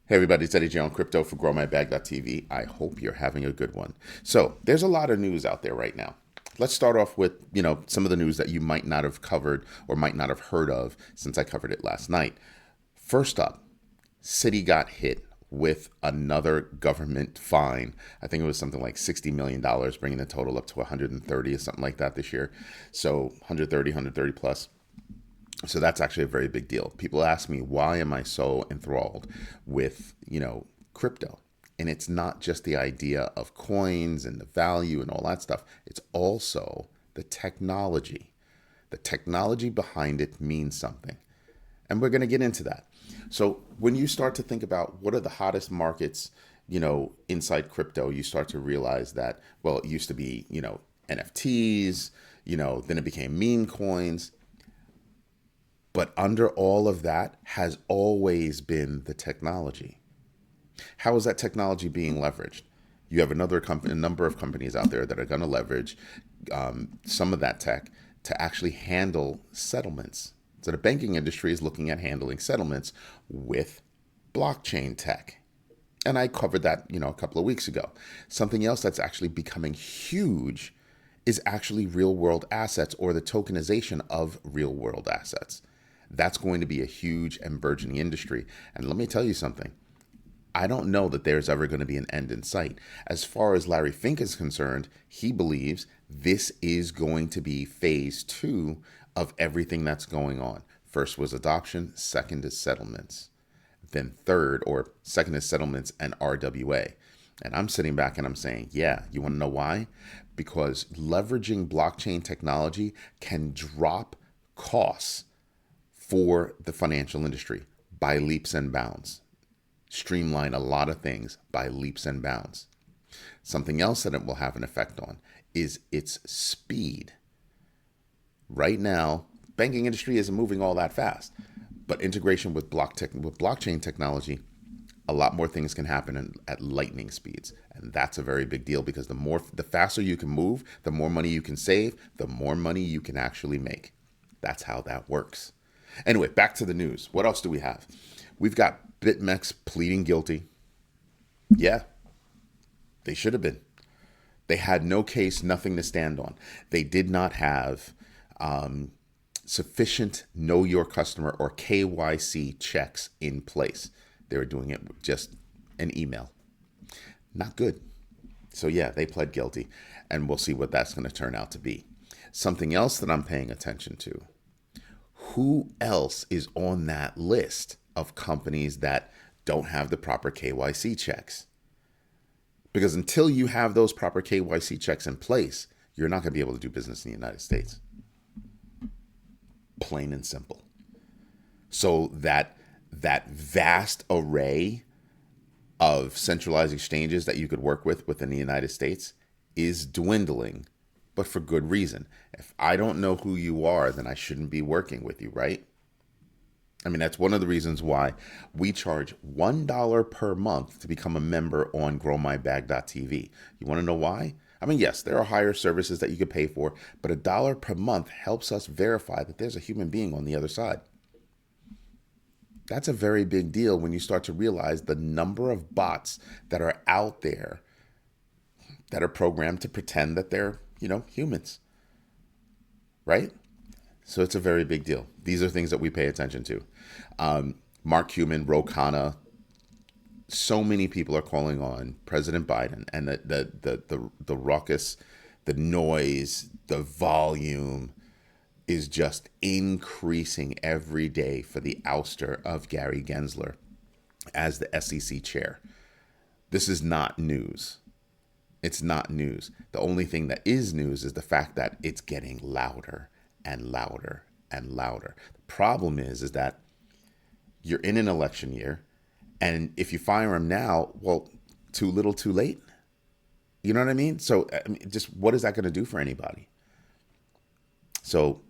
Hey everybody, it's Eddie J on crypto for growmybag.tv. I hope you're having a good one. So there's a lot of news out there right now. Let's start off with, some of the news that you might not have covered or might not have heard of since I covered it last night. First up, Citi got hit with another government fine. I think it was something like $60 million, bringing the total up to 130 or something like that this year. So 130 plus. So that's actually a very big deal. People ask me, why am I so enthralled with, crypto? And it's not just the idea of coins and the value and all that stuff. It's also the technology. The technology behind it means something. And we're going to get into that. So when you start to think about what are the hottest markets, inside crypto, you start to realize that, well, it used to be, NFTs, then it became meme coins. But under all of that has always been the technology. How is that technology being leveraged? You have a number of companies out there that are going to leverage some of that tech to actually handle settlements. So the banking industry is looking at handling settlements with blockchain tech. And I covered that, a couple of weeks ago. Something else that's actually becoming huge is actually real world assets or the tokenization of real world assets. That's going to be a huge and burgeoning industry. And let me tell you something. I don't know that there's ever going to be an end in sight. As far as Larry Fink is concerned, he believes this is going to be phase two of everything that's going on. First was adoption, second is settlements. Then third, or second is settlements and RWA. And I'm sitting back and I'm saying, yeah, you want to know why? Because leveraging blockchain technology can drop costs for the financial industry by leaps and bounds. Streamline a lot of things by leaps and bounds. Something else that it will have an effect on is its speed. Right now, banking industry isn't moving all that fast, but integration with blockchain technology, a lot more things can happen at lightning speeds. And that's a very big deal because the faster you can move, the more money you can save, the more money you can actually make. That's how that works. Anyway, back to the news. What else do we have? We've got BitMex pleading guilty. Yeah, they should have been. They had no case, nothing to stand on. They did not have sufficient know your customer or KYC checks in place. They were doing it with just an email. Not good. So yeah, they pled guilty, and we'll see what that's going to turn out to be. Something else that I'm paying attention to. Who else is on that list of companies that don't have the proper KYC checks? Because until you have those proper KYC checks in place, you're not going to be able to do business in the United States. Plain and simple. So that vast array of centralized exchanges that you could work with within the United States is dwindling, but for good reason. If I don't know who you are, then I shouldn't be working with you, right? I mean, that's one of the reasons why we charge $1 per month to become a member on growmybag.tv. You want to know why? I mean, yes, there are higher services that you could pay for, but $1 per month helps us verify that there's a human being on the other side. That's a very big deal when you start to realize the number of bots that are out there that are programmed to pretend that they're, humans, right? So it's a very big deal. These are things that we pay attention to. Mark Cuban, Khanna, so many people are calling on President Biden, and the ruckus, the noise, the volume is just increasing every day for the ouster of Gary Gensler as the SEC chair. This is not news. It's not news. The only thing that is news is the fact that it's getting louder and louder and louder. The problem is that you're in an election year, and if you fire him now, well, too little, too late. You know what I mean? So, just what is that going to do for anybody? So,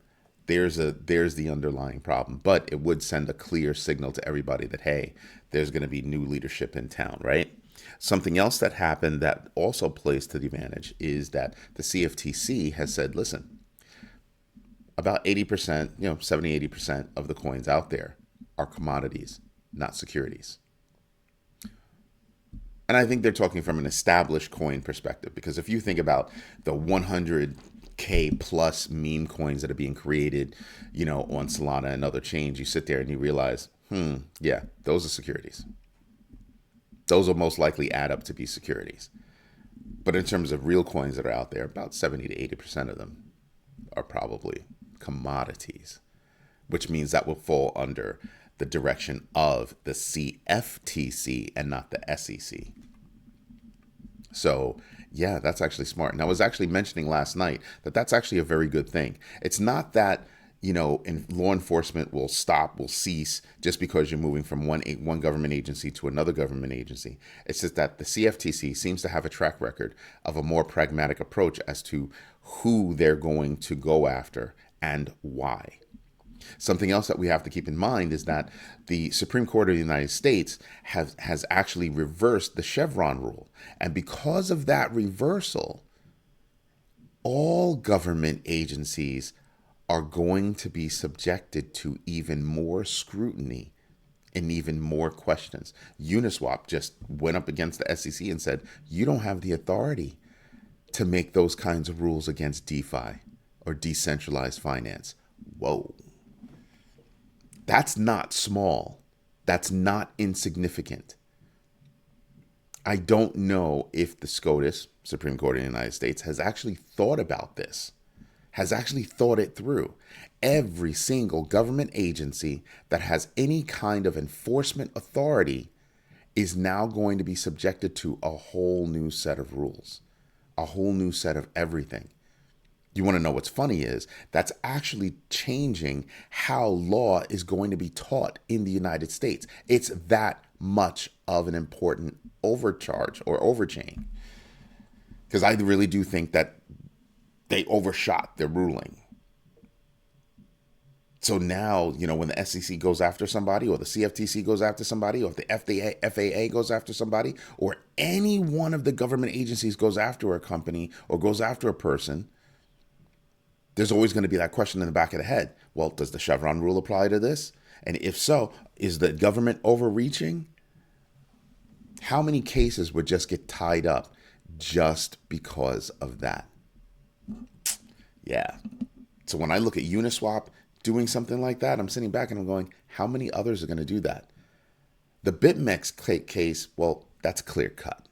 there's the underlying problem, but it would send a clear signal to everybody that, hey, there's going to be new leadership in town, right? Something else that happened that also plays to the advantage is that the CFTC has said, listen, about 80%, 70, 80% of the coins out there are commodities, not securities. And I think they're talking from an established coin perspective, because if you think about the 100K plus meme coins that are being created, on Solana and other chains, you sit there and you realize, yeah, those are securities. Those will most likely add up to be securities. But in terms of real coins that are out there, about 70 to 80% of them are probably commodities, which means that will fall under the direction of the CFTC and not the SEC. So, yeah, that's actually smart. And I was actually mentioning last night that that's actually a very good thing. It's not that, law enforcement will cease just because you're moving from one government agency to another government agency. It's just that the CFTC seems to have a track record of a more pragmatic approach as to who they're going to go after and why. Something else that we have to keep in mind is that the Supreme Court of the United States has actually reversed the Chevron rule. And because of that reversal, all government agencies are going to be subjected to even more scrutiny and even more questions. Uniswap just went up against the SEC and said, you don't have the authority to make those kinds of rules against DeFi or decentralized finance. Whoa. That's not small. That's not insignificant. I don't know if the SCOTUS, Supreme Court of the United States, has actually thought about this, has actually thought it through. Every single government agency that has any kind of enforcement authority is now going to be subjected to a whole new set of rules, a whole new set of everything. You want to know what's funny is that's actually changing how law is going to be taught in the United States. It's that much of an important overcharge or overchain. Because I really do think that they overshot their ruling. So now, when the SEC goes after somebody, or the CFTC goes after somebody, or if the FAA goes after somebody, or any one of the government agencies goes after a company or goes after a person, there's always going to be that question in the back of the head. Well, does the Chevron rule apply to this? And if so, is the government overreaching? How many cases would just get tied up just because of that? Yeah. So when I look at Uniswap doing something like that, I'm sitting back and I'm going, how many others are going to do that? The BitMex case, well, that's clear cut.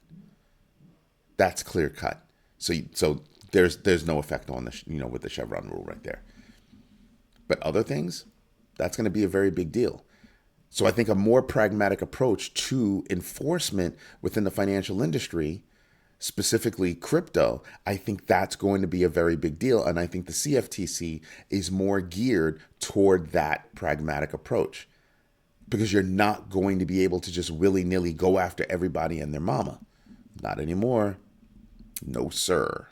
That's clear cut. So there's no effect on the with the Chevron rule right there. But other things, that's going to be a very big deal. So I think a more pragmatic approach to enforcement within the financial industry, specifically crypto, I think that's going to be a very big deal. And I think the CFTC is more geared toward that pragmatic approach, because you're not going to be able to just willy-nilly go after everybody and their mama. Not anymore. No, sir.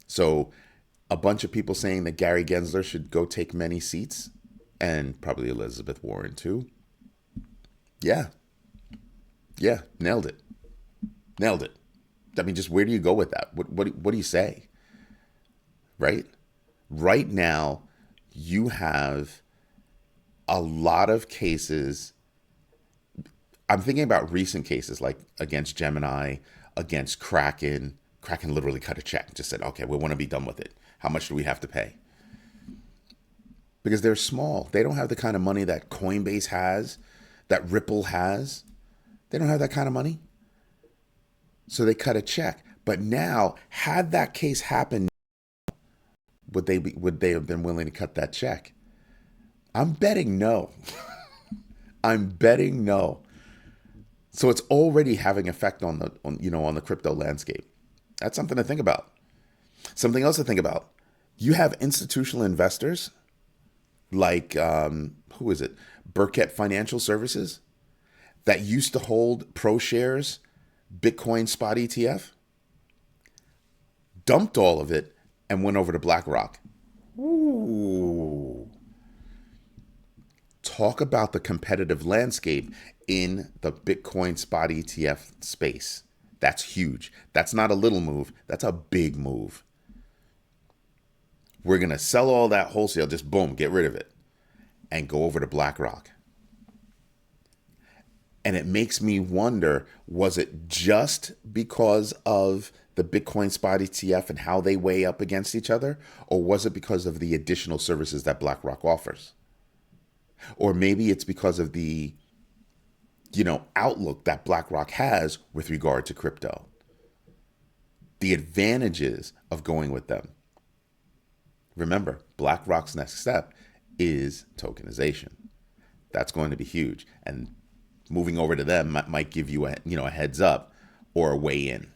So a bunch of people saying that Gary Gensler should go take many seats, and probably Elizabeth Warren too. Yeah, nailed it. I mean, just where do you go with that? What do you say? Right? Right now, you have a lot of cases. I'm thinking about recent cases like against Gemini, against Kraken. Kraken literally cut a check, just said, okay, we want to be done with it. How much do we have to pay? Because they're small. They don't have the kind of money that Coinbase has, that Ripple has. They don't have that kind of money. So they cut a check. But now, had that case happened, would they have been willing to cut that check? I'm betting no. I'm betting no. So it's already having effect on the crypto landscape. That's something to think about. Something else to think about. You have institutional investors like, who is it? Burkett Financial Services that used to hold ProShares Bitcoin spot ETF, dumped all of it and went over to BlackRock. Ooh. Talk about the competitive landscape in the Bitcoin spot ETF space. That's huge. That's not a little move. That's a big move. We're going to sell all that wholesale, just boom, get rid of it, and go over to BlackRock. And it makes me wonder, was it just because of the Bitcoin spot ETF and how they weigh up against each other? Or was it because of the additional services that BlackRock offers? Or maybe it's because of the, outlook that BlackRock has with regard to crypto. The advantages of going with them. Remember, BlackRock's next step is tokenization. That's going to be huge. And moving over to them might give you a heads up or a way in.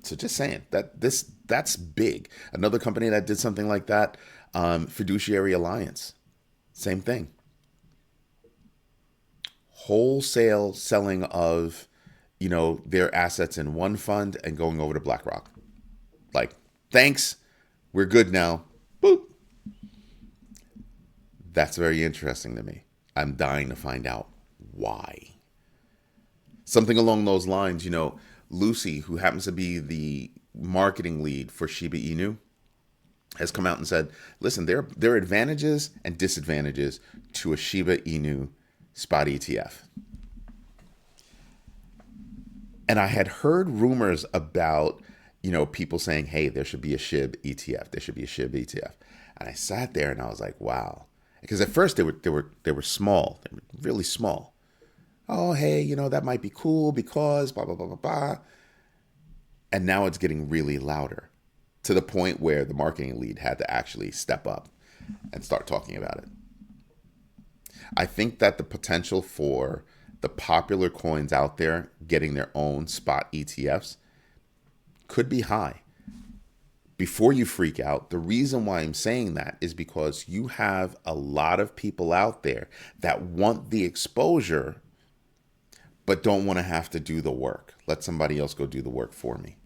So just saying that's big. Another company that did something like that, Fiduciary Alliance, same thing. Wholesale selling of, their assets in one fund and going over to BlackRock. Like, thanks, we're good now. Boop. That's very interesting to me. I'm dying to find out why. Something along those lines, Lucie, who happens to be the marketing lead for Shiba Inu, has come out and said, listen, there are advantages and disadvantages to a Shiba Inu spot ETF. And I had heard rumors about, people saying, hey, there should be a SHIB ETF. There should be a SHIB ETF. And I sat there and I was like, wow. Because at first they were small. They were really small. Oh, hey, that might be cool because blah, blah, blah, blah, blah. And now it's getting really louder to the point where the marketing lead had to actually step up and start talking about it. I think that the potential for the popular coins out there getting their own spot ETFs could be high. Before you freak out, the reason why I'm saying that is because you have a lot of people out there that want the exposure but don't want to have to do the work. Let somebody else go do the work for me.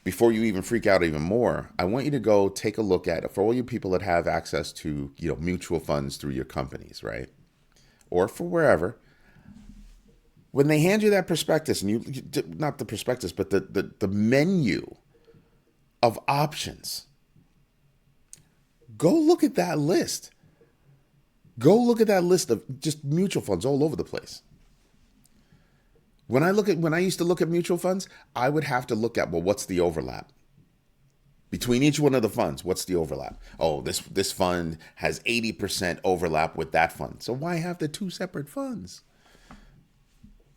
Before you even freak out even more, I want you to go take a look at, for all you people that have access to, mutual funds through your companies, right? Or for wherever, when they hand you that prospectus, and not the prospectus, but the menu of options, go look at that list. Go look at that list of just mutual funds all over the place. When I used to look at mutual funds, I would have to look at, well, what's the overlap? Between each one of the funds, what's the overlap? Oh, this fund has 80% overlap with that fund. So why have the two separate funds?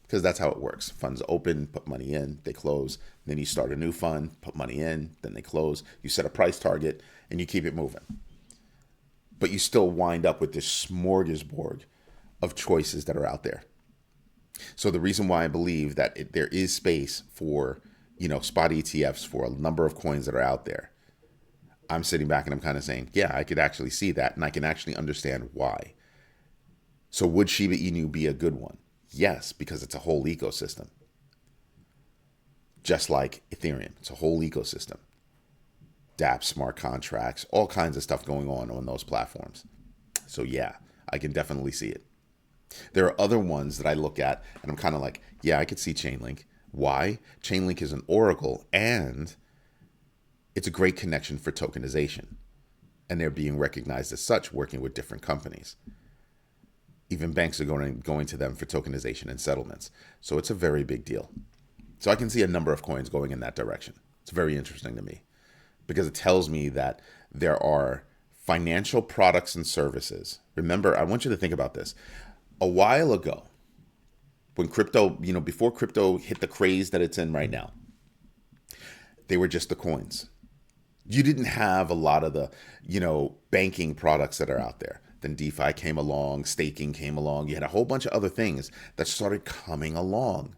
Because that's how it works. Funds open, put money in, they close. Then you start a new fund, put money in, then they close. You set a price target, and you keep it moving. But you still wind up with this smorgasbord of choices that are out there. So the reason why I believe that there is space for, spot ETFs for a number of coins that are out there, I'm sitting back and I'm kind of saying, yeah, I could actually see that, and I can actually understand why. So would Shiba Inu be a good one? Yes, because it's a whole ecosystem. Just like Ethereum, it's a whole ecosystem. dApps, smart contracts, all kinds of stuff going on those platforms. So yeah, I can definitely see it. There are other ones that I look at and I'm kind of like, yeah, I could see Chainlink. Why? Chainlink is an oracle and it's a great connection for tokenization. And they're being recognized as such, working with different companies. Even banks are going to them for tokenization and settlements. So it's a very big deal. So I can see a number of coins going in that direction. It's very interesting to me because it tells me that there are financial products and services. Remember, I want you to think about this. A while ago, when crypto, before crypto hit the craze that it's in right now, they were just the coins. You didn't have a lot of the, banking products that are out there. Then DeFi came along, staking came along. You had a whole bunch of other things that started coming along.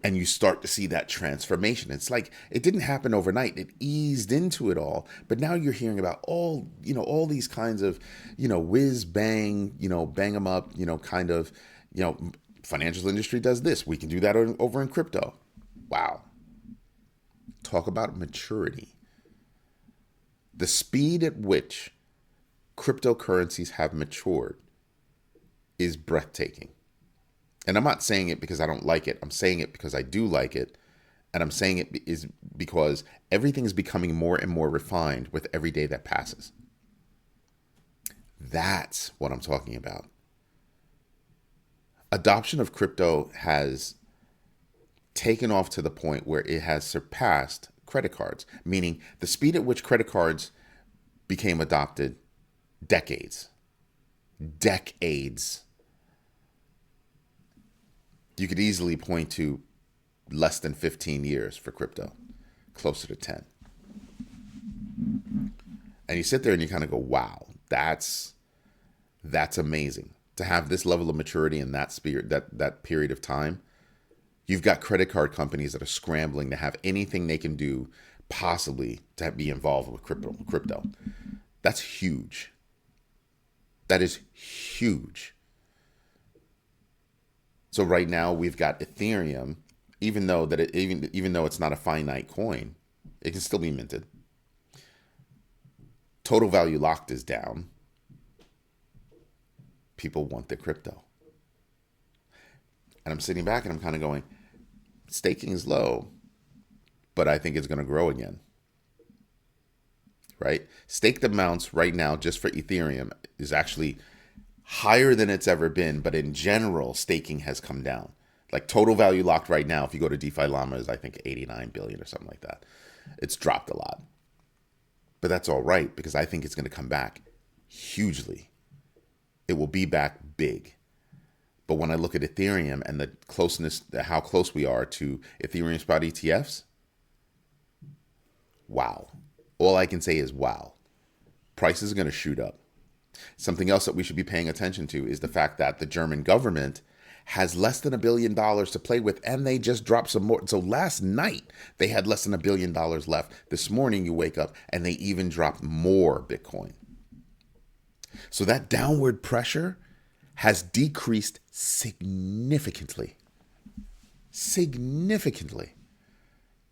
And you start to see that transformation. It's like it didn't happen overnight. It eased into it all. But now you're hearing about all these kinds of, whiz bang, bang them up, kind of, financial industry does this. We can do that over in crypto. Wow. Talk about maturity. The speed at which cryptocurrencies have matured is breathtaking. And I'm not saying it because I don't like it. I'm saying it because I do like it. And I'm saying it is because everything is becoming more and more refined with every day that passes. That's what I'm talking about. Adoption of crypto has taken off to the point where it has surpassed credit cards, meaning the speed at which credit cards became adopted, decades. You could easily point to less than 15 years for crypto, closer to 10. And you sit there and you kind of go, wow, that's amazing. To have this level of maturity in that that period of time. You've got credit card companies that are scrambling to have anything they can do possibly to be involved with crypto. That's huge. That is huge. So right now we've got Ethereum, even though it's not a finite coin, it can still be minted. Total value locked is down. People want the crypto. And I'm sitting back and I'm kind of going, staking is low, but I think it's going to grow again. Right? Staked amounts right now just for Ethereum is actually higher than it's ever been, but in general, staking has come down. Like total value locked right now, if you go to DeFi Llama, is I think 89 billion or something like that. It's dropped a lot. But that's all right, because I think it's going to come back hugely. It will be back big. But when I look at Ethereum and the closeness, how close we are to Ethereum spot ETFs, wow. All I can say is wow. Prices are going to shoot up. Something else that we should be paying attention to is the fact that the German government has less than $1 billion to play with, and they just dropped some more. So last night, they had less than $1 billion left. This morning, you wake up, and they even dropped more Bitcoin. So that downward pressure has decreased significantly. Significantly.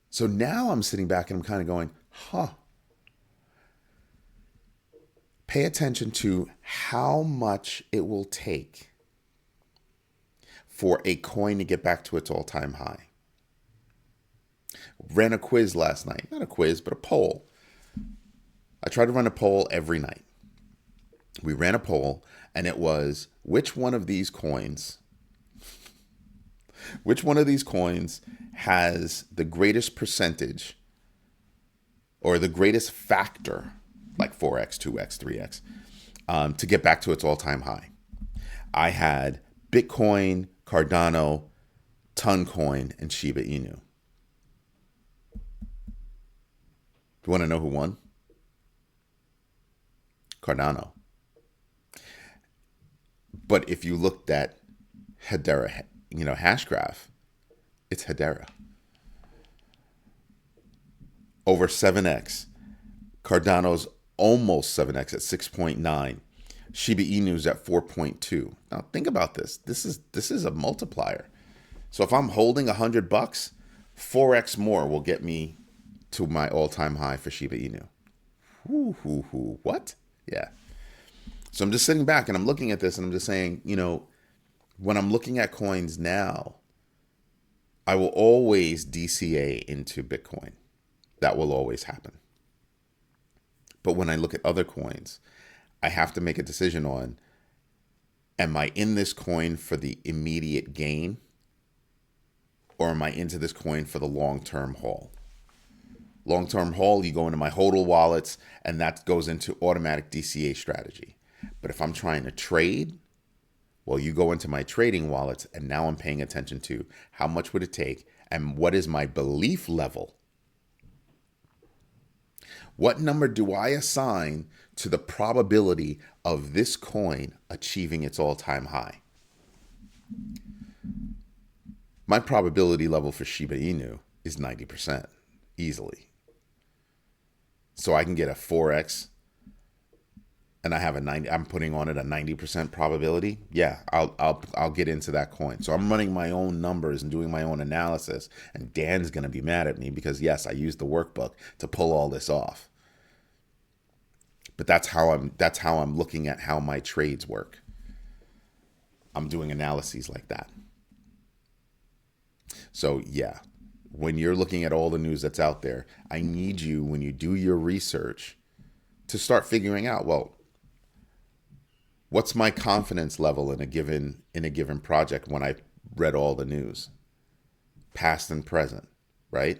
So now I'm sitting back and I'm kind of going, pay attention to how much it will take for a coin to get back to its all-time high. Ran a quiz last night. Not a quiz, but a poll. I try to run a poll every night. We ran a poll, and it was, which one of these coins has the greatest percentage or the greatest factor, like 4x, 2x, 3x, to get back to its all-time high? I had Bitcoin, Cardano, Toncoin, and Shiba Inu. You want to know who won? Cardano. But if you looked at Hedera, Hashgraph, it's Hedera. Over 7x. Cardano's almost 7x at 6.9. Shiba Inu's at 4.2. Now think about this. This is a multiplier. So if I'm holding $100, 4x more will get me to my all-time high for Shiba Inu. What? Yeah. So I'm just sitting back and I'm looking at this and I'm just saying, when I'm looking at coins now, I will always DCA into Bitcoin. That will always happen. But when I look at other coins, I have to make a decision on, am I in this coin for the immediate gain, or am I into this coin for the long-term haul? Long-term haul, you go into my HODL wallets, and that goes into automatic DCA strategy. But if I'm trying to trade, well, you go into my trading wallets, and now I'm paying attention to how much would it take, and what is my belief level? What number do I assign to the probability of this coin achieving its all-time high? My probability level for Shiba Inu is 90%, easily. So I can get a 4x, and I have I'm putting on it a 90% probability. Yeah, I'll get into that coin. So I'm running my own numbers and doing my own analysis, and Dan's gonna be mad at me because yes, I used the workbook to pull all this off. But that's how I'm looking at how my trades work. I'm doing analyses like that. So yeah, when you're looking at all the news that's out there, I need you, when you do your research, to start figuring out, well, What's my confidence level in a given project when I read all the news, past and present, right?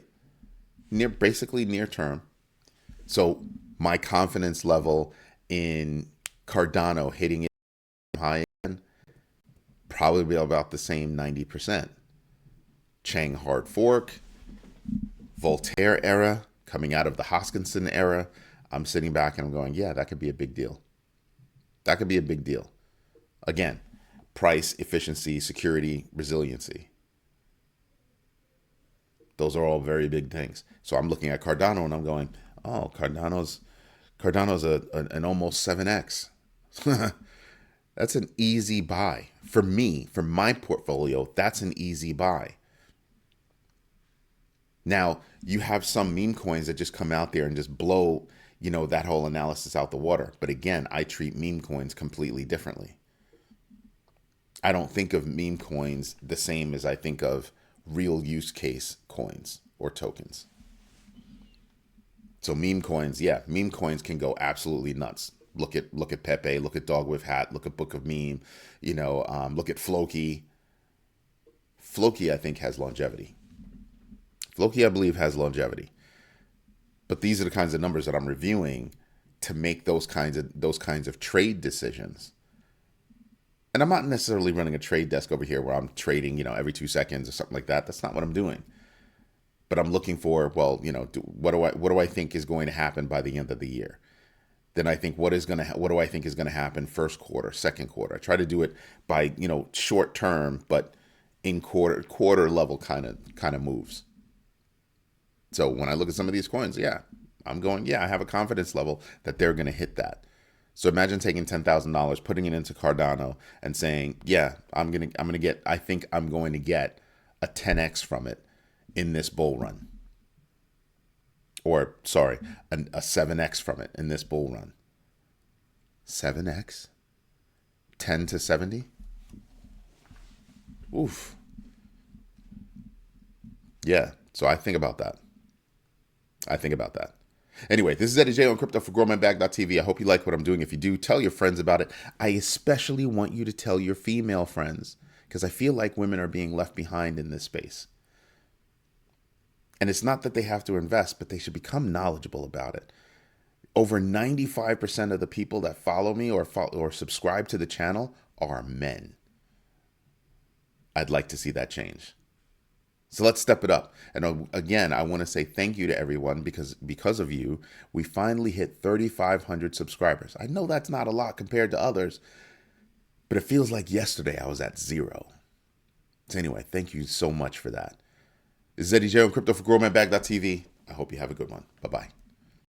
Basically near term. So my confidence level in Cardano hitting it high end probably be about the same 90%. Chang hard fork, Voltaire era, coming out of the Hoskinson era, I'm sitting back and I'm going, yeah, that could be a big deal. That could be a big deal. Again, price, efficiency, security, resiliency. Those are all very big things. So I'm looking at Cardano and I'm going, oh, Cardano's an almost 7x. That's an easy buy. For me, for my portfolio, that's an easy buy. Now, you have some meme coins that just come out there and just blow, that whole analysis out the water. But again, I treat meme coins completely differently. I don't think of meme coins the same as I think of real use case coins or tokens. So meme coins can go absolutely nuts. Look at Pepe, look at Dog with Hat, look at Book of Meme, look at Floki. Floki, I think, has longevity. Floki, I believe, has longevity. But these are the kinds of numbers that I'm reviewing to make those kinds of trade decisions. And I'm not necessarily running a trade desk over here where I'm trading, every 2 seconds or something like that. That's not what I'm doing. But I'm looking for, what do I think is going to happen by the end of the year? Then I think what do I think is going to happen first quarter, second quarter. I try to do it by, short term, but in quarter level kind of moves. So when I look at some of these coins, I'm going, I have a confidence level that they're going to hit that. So imagine taking $10,000, putting it into Cardano and saying, I think I'm going to get a 10x from it in this bull run. Or, sorry, a 7x from it in this bull run. 7x? 10 to 70? Oof. Yeah, so I think about that. Anyway, this is Eddie J on crypto for growmybag.tv. I hope you like what I'm doing. If you do, tell your friends about it. I especially want you to tell your female friends because I feel like women are being left behind in this space. And it's not that they have to invest, but they should become knowledgeable about it. Over 95% of the people that follow me or subscribe to the channel are men. I'd like to see that change. So let's step it up. And again, I want to say thank you to everyone because of you, we finally hit 3,500 subscribers. I know that's not a lot compared to others, but it feels like yesterday I was at 0. So anyway, thank you so much for that. This is Eddie J on crypto for growmybag.tv. I hope you have a good one. Bye-bye.